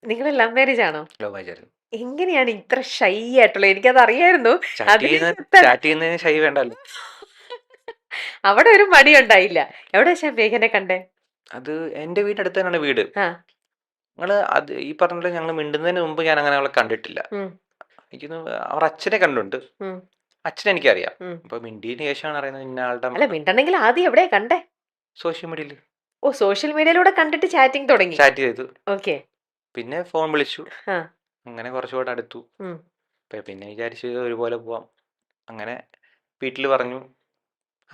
നിങ്ങള് love marriage ആണോ? Love marriage ആയിരുന്നു. എങ്ങനെയാണ് ഇത്ര ഷൈ ആയിട്ടുള്ളത്? എനിക്കത് അറിയായിരുന്നു. അതിലേക്ക് ചാറ്റ് ചെയ്യുന്നതിന് ഷൈ വേണ്ടല്ലോ. അവിടെ ഒരു മടിയുണ്ടായില്ല. എവിടെ വെച്ചാ മേഘനെ കണ്ടേ? അത് എന്റെ വീടിനടുത്ത് തന്നെയാണ് വീട്. ആ. അത് ഈ പറഞ്ഞ പോലെ ഞങ്ങൾ മിണ്ടുന്നതിന് മുമ്പ് ഞാൻ അങ്ങനെ അവളെ കണ്ടിട്ടില്ല. ഉം. എനിക്ക് അവർ അച്ഛനെ കണ്ടിട്ടുണ്ട്. ഉം. അച്ഛനെ എനിക്കറിയാം. ഉം. അപ്പൊ മിണ്ടിയതിന് ശേഷമാണ് അറിയുന്നത് ഇന്ന ആളുടെ അല്ല, മിണ്ടണെങ്കിൽ ആദ്യം എവിടെയാ കണ്ടേ? സോഷ്യൽ മീഡിയയിൽ ഓ, സോഷ്യൽ മീഡിയയിലൂടെ കണ്ടിട്ട് ചാറ്റിംഗ് തുടങ്ങി. ചാറ്റ് ചെയ്തു. ഓക്കെ. പിന്നെ ഫോൺ വിളിച്ചു. ആ. അങ്ങനെ കുറച്ചുകൂടെ അടുത്തു. ഉം. പിന്നെ വിചാരിച്ചു ഒരുപോലെ പോവാം. അങ്ങനെ വീട്ടിൽ പറഞ്ഞു.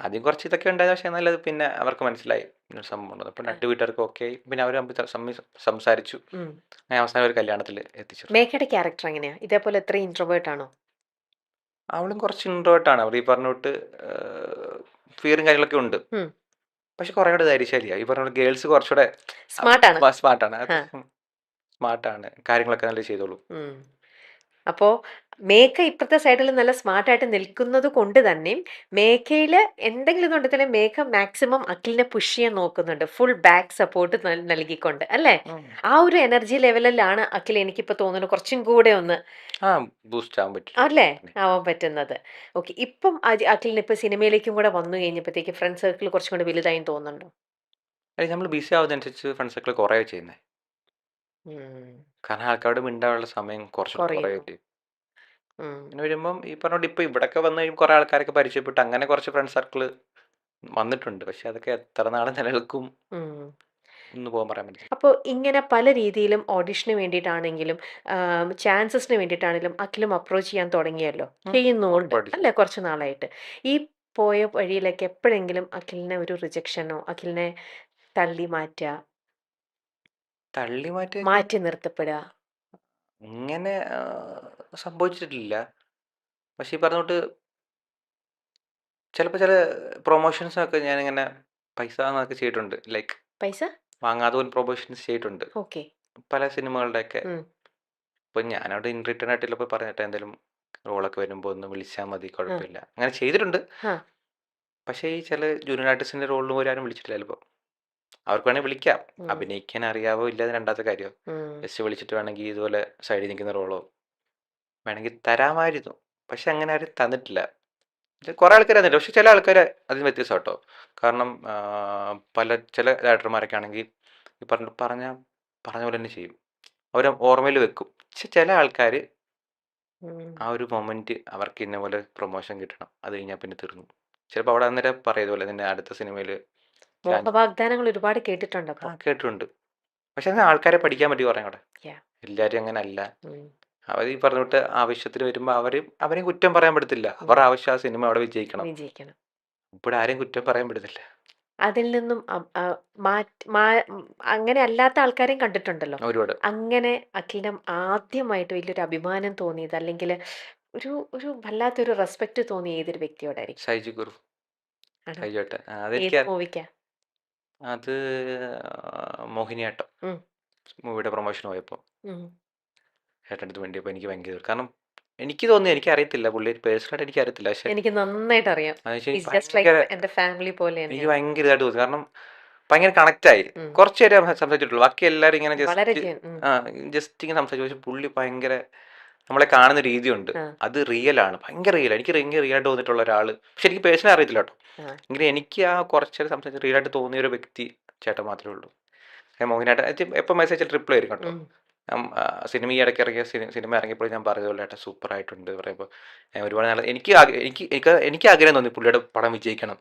ആദ്യം കുറച്ച് ഇതൊക്കെ ഉണ്ടായത്, പക്ഷേ നല്ലത് പിന്നെ അവർക്ക് മനസ്സിലായി ഇങ്ങനൊരു സംഭവം ഉണ്ടെന്ന്. അപ്പം രണ്ട് വീട്ടുകാർക്ക് ഓക്കെ ആയി. പിന്നെ അവർ സംസാരിച്ചു. ഉം. അങ്ങനെ അവസാനം ഒരു കല്യാണത്തിൽ എത്തിച്ചു. മേഘയുടെ ക്യാരക്ടർ എങ്ങനെയാ? ഇതേപോലെ ഇത്ര ഇൻട്രോവേർട്ട് ആണോ? അവളും കുറച്ച് ഇൻട്രോവേർട്ട് ആണ്. അവർ ഈ പറഞ്ഞ തൊട്ട് ഫിയറും കാര്യങ്ങളൊക്കെ ഉണ്ട്. ഉം. പക്ഷെ കുറേ കൂടെ ധൈര്യശാലിയാണ്. ഈ പറഞ്ഞ ഗേൾസ് കുറച്ചുകൂടെ സ്മാർട്ടാണ്. സ്മാർട്ടാണ്. ആ. സ്മാർട്ടാണ്. കാര്യങ്ങളൊക്കെ നല്ല ചെയ്തോളും. ഉം. അപ്പോ മേഘ ഇപ്പുറത്തെ സൈഡിൽ നല്ല സ്മാർട്ടായിട്ട് നിൽക്കുന്നത് കൊണ്ട് തന്നെ മേഘയില് എന്തെങ്കിലും ഇതുണ്ടെങ്കിൽ മേഘ മാക്സിമം അഖിലിനെ പുഷ് ചെയ്യാൻ നോക്കുന്നുണ്ട്. ഫുൾ ബാക്ക് സപ്പോർട്ട് നൽകിക്കൊണ്ട്, അല്ലേ? ഉം. ആ ഒരു എനർജി ലെവലിലാണ് അഖിൽ, എനിക്കിപ്പോ തോന്നുന്നു, കുറച്ചും കൂടെ ഒന്ന് ബൂസ്റ്റ് ആവാൻ പറ്റും. അല്ലേ ആവാൻ പറ്റുന്നത്. ഓക്കെ. ഇപ്പം അഖിലിന് ഇപ്പൊ സിനിമയിലേക്കും കൂടെ വന്നു കഴിഞ്ഞപ്പോഴത്തേക്ക് ഫ്രണ്ട് സർക്കിൾ കുറച്ചും കൂടെ വലുതായി തോന്നുന്നുണ്ടോ? നമ്മൾ ബിസി ആവുന്നതനുസരിച്ച് ഫ്രണ്ട് സർക്കിൾ കുറേ ചെയ്യുന്നത്. കാരണം ആൾക്കാരോട് മിണ്ടാനുള്ള സമയം കുറച്ചുകൂടെ കുറയുന്നു. കുറയല്ലേ. ഉം. പിന്നെ വരുമ്പം ഈ പറഞ്ഞോണ്ട് ഇപ്പൊ ഇവിടൊക്കെ വന്നു കഴിയുമ്പോൾ കുറെ ആൾക്കാരൊക്കെ പരിചയപ്പെട്ട് അങ്ങനെ കുറച്ച് ഫ്രണ്ട് സർക്കിൾ വന്നിട്ടുണ്ട്. പക്ഷെ അതൊക്കെ എത്ര നാൾ നിലനിൽക്കും ഉം. എന്ന് പോകാൻ പറയാൻ പറ്റില്ല. അപ്പോൾ ഇങ്ങനെ പല രീതിയിലും ഓഡിഷന് വേണ്ടിയിട്ടാണെങ്കിലും ചാൻസസിന് വേണ്ടിയിട്ടാണെങ്കിലും അഖിലും അപ്രോച്ച് ചെയ്യാൻ തുടങ്ങിയല്ലോ, ചെയ്യുന്നുമുണ്ട് ഉറപ്പായിട്ടും. അല്ലേ, കുറച്ച് നാളായിട്ട്. ഈ പോയ വഴിയിലൊക്കെ എപ്പോഴെങ്കിലും അഖിലിനെ ഒരു റിജക്ഷനോ, അഖിലിനെ തള്ളി മാറ്റുക, തള്ളി മാറ്റി മാറ്റി നിർത്തപ്പെടുക? ഇങ്ങനെ സംഭവിച്ചിട്ടില്ല. പക്ഷെ ഈ പറഞ്ഞോട്ട് ചിലപ്പോൾ ചില പ്രൊമോഷൻസൊക്കെ ഞാനിങ്ങനെ പൈസ എന്നൊക്കെ ചെയ്തിട്ടുണ്ട്. ലൈക്ക് പൈസ? വാങ്ങാതെ പോലും പ്രൊമോഷൻസ് ചെയ്തിട്ടുണ്ട് ഓക്കെ. പല സിനിമകളുടെയൊക്കെ. അപ്പോൾ ഞാനവിടെ ഇൻ റിട്ടേൺ ആയിട്ടുള്ളപ്പോൾ പറഞ്ഞിട്ട് എന്തെങ്കിലും റോളൊക്കെ വരുമ്പോൾ ഒന്ന് വിളിച്ചാൽ മതി, കുഴപ്പമില്ല, അങ്ങനെ ചെയ്തിട്ടുണ്ട്. പക്ഷേ ഈ ചില ജൂനിയർ ആർട്ടിസ്റ്റിൻ്റെ റോളിന് പോലും ആരും വിളിച്ചിട്ടില്ല. ചിലപ്പോൾ അവർക്ക് വേണമെങ്കിൽ വിളിക്കാം. അഭിനയിക്കാൻ അറിയാവോ ഇല്ലാതെ രണ്ടാമത്തെ കാര്യം. ജസ്റ്റ് വിളിച്ചിട്ട് വേണമെങ്കിൽ ഇതുപോലെ സൈഡിൽ നിൽക്കുന്ന റോളോ വേണമെങ്കിൽ തരാമായിരുന്നു. പക്ഷെ അങ്ങനെ ആരും തന്നിട്ടില്ല. കുറേ ആൾക്കാർ തന്നില്ല. പക്ഷെ ചില ആൾക്കാർ അതിന് വ്യത്യസ്തം കേട്ടോ. കാരണം ചില ഡയറക്ടർമാരൊക്കെ ആണെങ്കിൽ ഈ പറഞ്ഞ പോലെ തന്നെ ചെയ്യും. അവർ ഓർമ്മയിൽ വെക്കും. പക്ഷെ ചില ആൾക്കാർ ആ ഒരു മൊമെന്റ് അവർക്ക് ഇന്ന പോലെ പ്രൊമോഷൻ കിട്ടണം, അത് കഴിഞ്ഞാൽ പിന്നെ തീർന്നു. ചിലപ്പോൾ അവിടെ അന്നേരം പറയതുപോലെ നിന്നെ അടുത്ത സിനിമയിൽ മോഹവാഗ്ദാനങ്ങൾ ഒരുപാട് കേട്ടിട്ടുണ്ട് അപ്പൊ. കേട്ടിട്ടുണ്ട്. പക്ഷെ അത് ആൾക്കാരെ പഠിക്കാൻ പറ്റി പറയാം അവിടെ. എല്ലാവരും അങ്ങനെ അല്ല. അവർ ഈ പറഞ്ഞിട്ട് ആവശ്യത്തിന് വരുമ്പോൾ അവരെയും കുറ്റം പറയാൻ പറ്റത്തില്ല. അവർ ആവശ്യം ആ സിനിമ അവിടെ വിജയിക്കണം. ഇപ്പോൾ ആരെയും കുറ്റം പറയാൻ പറ്റത്തില്ല. അതിൽ നിന്നും അങ്ങനെ അല്ലാത്ത ആൾക്കാരെയും കണ്ടിട്ടുണ്ടല്ലോ. ഒരുപാട്. അങ്ങനെ അഖിലിന് ആദ്യമായിട്ട് വലിയൊരു അഭിമാനം തോന്നിയത്, അല്ലെങ്കിൽ ഒരു ഒരു വല്ലാത്തൊരു റെസ്പെക്ട് തോന്നിയ ഏതൊരു വ്യക്തിയോടായിരിക്കും? ഷൈജു ഗുരു, ആണോ? ഷൈജുട്ടൻ. ഏത് അതെനിക്ക് മൂവിക്കാ? അത് മോഹിനിയാട്ടം മൂവിയുടെ പ്രൊമോഷൻ പോയപ്പോൾ ഏട്ടൻ്റെ അടുത്ത് വേണ്ടിയപ്പോൾ എനിക്ക് ഭയങ്കര, കാരണം എനിക്ക് തോന്നി, എനിക്ക് അറിയത്തില്ല പുള്ളി പേഴ്സണലായിട്ട് എനിക്ക് അറിയത്തില്ല. പക്ഷെ എനിക്ക് നന്നായിട്ട് അറിയാം. എന്റെ ഫാമിലി പോലെ എനിക്ക് ഭയങ്കര ഇതായിട്ട് തോന്നി. കാരണം ഭയങ്കര കണക്റ്റായി. കുറച്ച് നേരം സംസാരിച്ചിട്ടുള്ളൂ. ബാക്കി എല്ലാവരും ഇങ്ങനെ ജസ്റ്റ് ഇങ്ങനെ സംസാരിച്ചു. പക്ഷെ പുള്ളി ഭയങ്കര നമ്മളെ കാണുന്ന രീതിയുണ്ട്, അത് റിയലാണ്, ഭയങ്കര റിയൽ. എനിക്ക് റിയൽ ആയിട്ട് തോന്നിയിട്ടുള്ള ഒരാൾ, പക്ഷെ എനിക്ക് പേഴ്സണൽ അറിയത്തില്ല കേട്ടോ. എങ്കിലും എനിക്ക് ആ കുറച്ചേരം സംസാരിച്ച് റിയൽ ആയിട്ട് തോന്നിയ ഒരു വ്യക്തി ചേട്ടൻ മാത്രമേ ഉള്ളൂ. മോഹിനിയാട്ടം എപ്പോൾ മെസ്സേജ് റിപ്ലൈ ആയിരിക്കും കേട്ടോ. സിനിമ ഈ ഇടയ്ക്ക് ഇറങ്ങിയ സിനിമ ഇറങ്ങിയപ്പോൾ ഞാൻ പറഞ്ഞതുപോലെ ഏട്ടാ സൂപ്പറായിട്ടുണ്ട് പറയുമ്പോൾ ഒരുപാട് നാൾ എനിക്ക് ആഗ്രഹം തോന്നി പുള്ളിയുടെ പടം വിജയിക്കണം.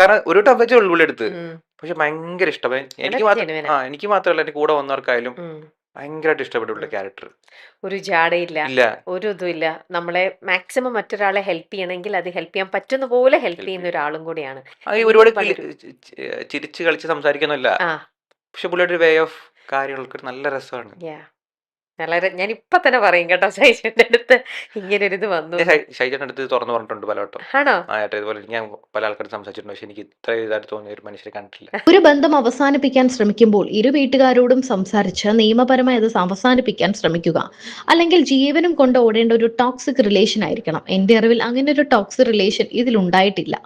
കാരണം ഒരു വട്ടം വെച്ചേ ഉള്ളൂ പുള്ളി എടുത്ത്. പക്ഷെ ഭയങ്കര ഇഷ്ടം എനിക്ക് മാത്രമല്ല എന്റെ കൂടെ വന്നവർക്കായാലും ഭയങ്കരമായിട്ട് ഇഷ്ടപ്പെട്ടു പുള്ളിയുടെ ക്യാരക്ടർ. ഒരു ജാടയില്ല, ഒരു ഇതുമില്ല. നമ്മളെ മാക്സിമം മറ്റൊരാളെ ഹെൽപ്പ് ചെയ്യണമെങ്കിൽ അത് ഹെൽപ്പ് ചെയ്യാൻ പറ്റുന്ന പോലെ ഹെൽപ്പ് ചെയ്യുന്ന ഒരാളും കൂടിയാണ്. ഒരുപാട് ചിരിച്ച് കളിച്ച് സംസാരിക്കുന്നില്ല, പക്ഷെ പുള്ളിയുടെ ഒരു വേ ഓഫ് കാര്യങ്ങൾക്ക് നല്ല രസമാണ്. വളരെ, ഞാൻ ഇപ്പൊ തന്നെ പറയും കേട്ടോ ഷൈജുന്റെ അടുത്ത് ഇങ്ങനെ ഒരു ഇത് വന്നു. ഷൈജുന്റെ അടുത്ത് തുറന്നു പറഞ്ഞിട്ടുണ്ട് പലവട്ടം. ആണോ? ഇതുപോലെ ഞാൻ പല ആൾക്കാരും സംസാരിച്ചിട്ടുണ്ട്, പക്ഷെ എനിക്ക് ഇത്ര ഇതായിട്ട് തോന്നിയ ഒരു മനുഷ്യരെ കണ്ടിട്ടില്ല. ഒരു ബന്ധം അവസാനിപ്പിക്കാൻ ശ്രമിക്കുമ്പോൾ ഇരു വീട്ടുകാരോടും സംസാരിച്ച് നിയമപരമായി അത് അവസാനിപ്പിക്കാൻ ശ്രമിക്കുക. അല്ലെങ്കിൽ ജീവനും കൊണ്ട് ഓടേണ്ട ഒരു ടോക്സിക് റിലേഷൻ ആയിരിക്കണം. എന്റെ അറിവിൽ അങ്ങനെ ഒരു ടോക്സിക് റിലേഷൻ ഇതിലുണ്ടായിട്ടില്ല.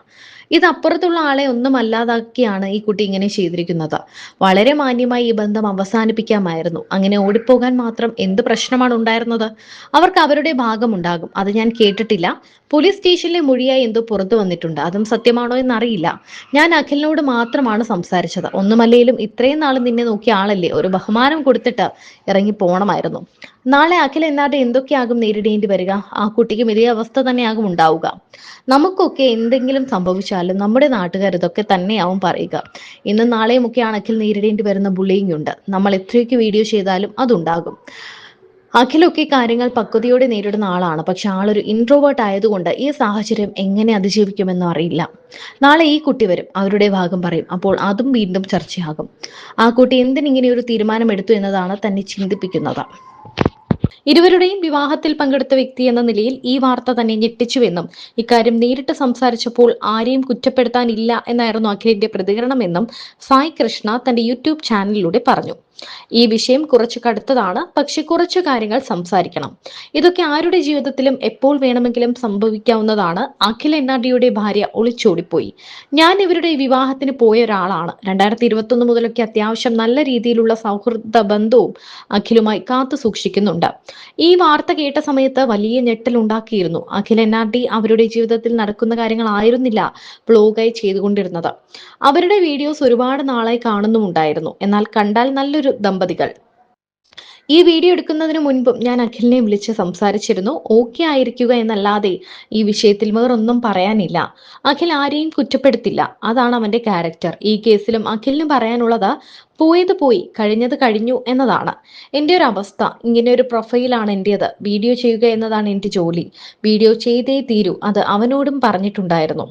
ഇതപ്പുറത്തുള്ള ആളെ ഒന്നും അല്ലാതാക്കിയാണ് ഈ കുട്ടി ഇങ്ങനെ ചെയ്തിരിക്കുന്നത്. വളരെ മാന്യമായി ഈ ബന്ധം അവസാനിപ്പിക്കാമായിരുന്നു. അങ്ങനെ ഓടിപ്പോകാൻ മാത്രം എന്ത് പ്രശ്നമാണ് ഉണ്ടായിരുന്നത്? അവർക്ക് അവരുടെ ഭാഗമുണ്ടാകും. അത് ഞാൻ കേട്ടിട്ടില്ല. പോലീസ് സ്റ്റേഷനിലെ മൊഴിയായി എന്തോ പുറത്തു വന്നിട്ടുണ്ട്. അതും സത്യമാണോ എന്നറിയില്ല. ഞാൻ അഖിലിനോട് മാത്രമാണ് സംസാരിച്ചത്. ഒന്നുമല്ലേലും ഇത്രയും നാൾ നിന്നെ നോക്കിയ ആളല്ലേ, ഒരു ബഹുമാനം കൊടുത്തിട്ട് ഇറങ്ങി പോണമായിരുന്നു. നാളെ അഖിൽ എന്നാട്ടെ എന്തൊക്കെയാകും നേരിടേണ്ടി വരിക? ആ കുട്ടിക്കും ഇതേ അവസ്ഥ തന്നെയാകും ഉണ്ടാവുക. നമുക്കൊക്കെ എന്തെങ്കിലും സംഭവിച്ചാലും നമ്മുടെ നാട്ടുകാർ ഇതൊക്കെ തന്നെയാവും പറയുക. ഇന്നും നാളെയും ഒക്കെയാണ് അഖിൽ നേരിടേണ്ടി വരുന്ന ബുള്ളിങ് ഉണ്ട്. നമ്മൾ എത്രയൊക്കെ വീഡിയോ ചെയ്താലും അതുണ്ടാകും. അഖിലൊക്കെ കാര്യങ്ങൾ പക്വതയോടെ നേരിടുന്ന ആളാണ്. പക്ഷെ ആളൊരു ഇൻട്രോവേർട്ട് ആയതുകൊണ്ട് ഈ സാഹചര്യം എങ്ങനെ അതിജീവിക്കുമെന്നും അറിയില്ല. നാളെ ഈ കുട്ടി വരും, അവരുടെ ഭാഗം പറയും. അപ്പോൾ അതും വീണ്ടും ചർച്ചയാകും. ആ കുട്ടി എന്തിനിങ്ങനെ ഒരു തീരുമാനം എടുത്തു എന്നതാണ് തന്നെ ചിന്തിപ്പിക്കുന്നത്. ഇരുവരുടെയും വിവാഹത്തിൽ പങ്കെടുത്ത വ്യക്തി എന്ന നിലയിൽ ഈ വാർത്ത തന്നെ ഞെട്ടിച്ചുവെന്നും ഇക്കാര്യം നേരിട്ട് സംസാരിച്ചപ്പോൾ ആരെയും കുറ്റപ്പെടുത്താനില്ല എന്നായിരുന്നു അഖിലിന്റെ പ്രതികരണമെന്നും സായ് കൃഷ്ണ തന്റെ യൂട്യൂബ് ചാനലിലൂടെ പറഞ്ഞു. ഈ വിഷയം കുറച്ച് കടുത്തതാണ്, പക്ഷെ കുറച്ചു കാര്യങ്ങൾ സംസാരിക്കണം. ഇതൊക്കെ ആരുടെ ജീവിതത്തിലും എപ്പോൾ വേണമെങ്കിലും സംഭവിക്കാവുന്നതാണ്. അഖിൽ NRDയുടെ ഭാര്യ ഒളിച്ചോടിപ്പോയി. ഞാൻ ഇവരുടെ വിവാഹത്തിന് പോയ ഒരാളാണ്. 2021 മുതലൊക്കെ അത്യാവശ്യം നല്ല രീതിയിലുള്ള സൗഹൃദ ബന്ധവും അഖിലുമായി കാത്തു സൂക്ഷിക്കുന്നുണ്ട്. ഈ വാർത്ത കേട്ട സമയത്ത് വലിയ ഞെട്ടലുണ്ടാക്കിയിരുന്നു. അഖിൽ NRD അവരുടെ ജീവിതത്തിൽ നടക്കുന്ന കാര്യങ്ങളായിരുന്നില്ല വ്ലോഗായി ചെയ്തുകൊണ്ടിരുന്നത്. അവരുടെ വീഡിയോസ് ഒരുപാട് നാളായി കാണുന്നുമുണ്ടായിരുന്നു. എന്നാൽ കണ്ടാൽ നല്ലൊരു ദമ്പതികൾ. ഈ വീഡിയോ എടുക്കുന്നതിന് മുൻപും ഞാൻ അഖിലിനെ വിളിച്ച് സംസാരിച്ചിരുന്നു. ഓക്കെ ആയിരിക്കുക എന്നല്ലാതെ ഈ വിഷയത്തിൽ വേറൊന്നും പറയാനില്ല. അഖിൽ ആരെയും കുറ്റപ്പെടുത്തില്ല. അതാണ് അവന്റെ ക്യാരക്ടർ. ഈ കേസിലും അഖിലിന് പറയാനുള്ളത് പോയത് പോയി, കഴിഞ്ഞത് കഴിഞ്ഞു എന്നതാണ്. എൻ്റെ ഒരു അവസ്ഥ, ഇങ്ങനെ ഒരു പ്രൊഫൈലാണ് എൻ്റേത്. വീഡിയോ ചെയ്യുക എന്നതാണ് എൻ്റെ ജോലി. വീഡിയോ ചെയ്തേ തീരൂ. അത് അവനോടും പറഞ്ഞിട്ടുണ്ടായിരുന്നു.